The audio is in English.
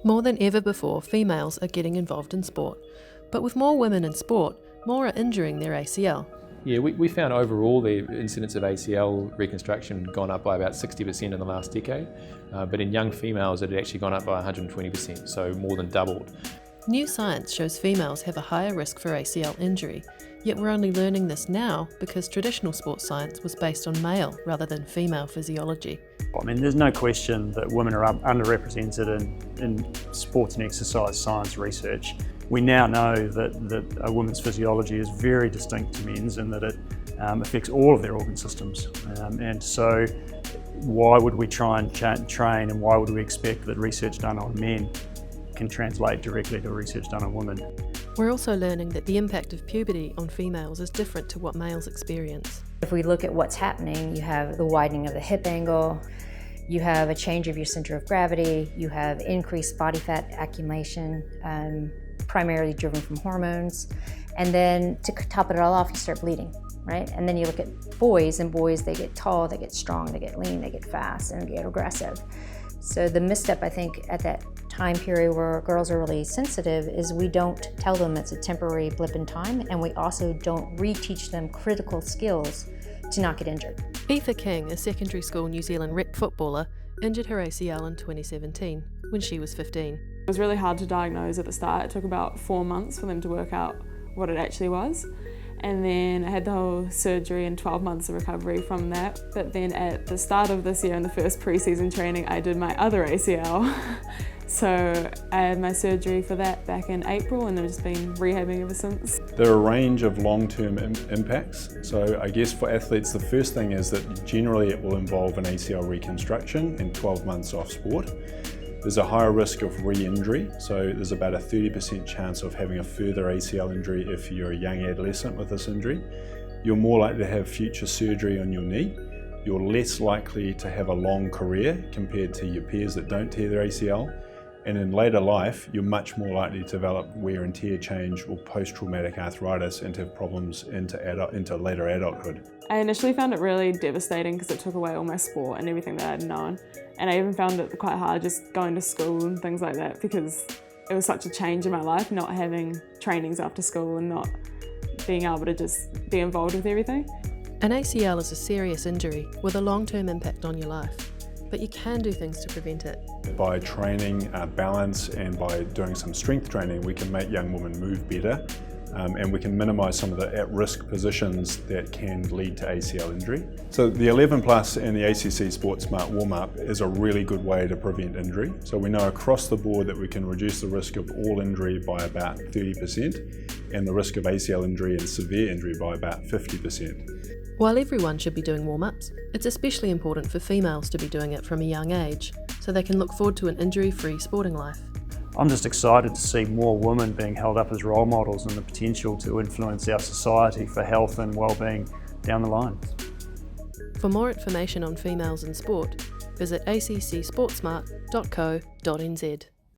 More than ever before, females are getting involved in sport. But with more women in sport, more are injuring their ACL. Yeah, we found overall the incidence of ACL reconstruction gone up by about 60% in the last decade, but in young females it had actually gone up by 120%, so more than doubled. New science shows females have a higher risk for ACL injury, yet we're only learning this now because traditional sports science was based on male rather than female physiology. I mean, there's no question that women are underrepresented in sports and exercise science research. We now know that a woman's physiology is very distinct to men's and that it affects all of their organ systems. And so why would we try and train, and why would we expect that research done on men can translate directly to research done on women? We're also learning that the impact of puberty on females is different to what males experience. If we look at what's happening, you have the widening of the hip angle, you have a change of your center of gravity, you have increased body fat accumulation, primarily driven from hormones. And then to top it all off, you start bleeding, right? And then you look at boys, and boys, they get tall, they get strong, they get lean, they get fast, and they get aggressive. So the misstep, I think, at that time period where girls are really sensitive is we don't tell them it's a temporary blip in time, and we also don't reteach them critical skills to not get injured. Aoife King, a secondary school New Zealand rep footballer, injured her ACL in 2017 when she was 15. It was really hard to diagnose at the start. It took about 4 months for them to work out what it actually was. And then I had the whole surgery and 12 months of recovery from that. But then at the start of this year, in the first pre-season training, I did my other ACL. So I had my surgery for that back in April, and I've just been rehabbing ever since. There are a range of long-term impacts. So I guess for athletes, the first thing is that generally it will involve an ACL reconstruction and 12 months off sport. There's a higher risk of re-injury, so there's about a 30% chance of having a further ACL injury if you're a young adolescent with this injury. You're more likely to have future surgery on your knee. You're less likely to have a long career compared to your peers that don't tear their ACL. And in later life, you're much more likely to develop wear and tear change or post-traumatic arthritis and to have problems into later adulthood. I initially found it really devastating because it took away all my sport and everything that I'd known. And I even found it quite hard just going to school and things like that because it was such a change in my life, not having trainings after school and not being able to just be involved with everything. An ACL is a serious injury with a long-term impact on your life, but you can do things to prevent it. By training balance and by doing some strength training, we can make young women move better. And we can minimise some of the at-risk positions that can lead to ACL injury. So the 11 Plus and the ACC Sport Smart Warm-Up is a really good way to prevent injury. So we know across the board that we can reduce the risk of all injury by about 30% and the risk of ACL injury and severe injury by about 50%. While everyone should be doing warm-ups, it's especially important for females to be doing it from a young age so they can look forward to an injury-free sporting life. I'm just excited to see more women being held up as role models and the potential to influence our society for health and well-being down the line. For more information on females in sport, visit accsportsmart.co.nz.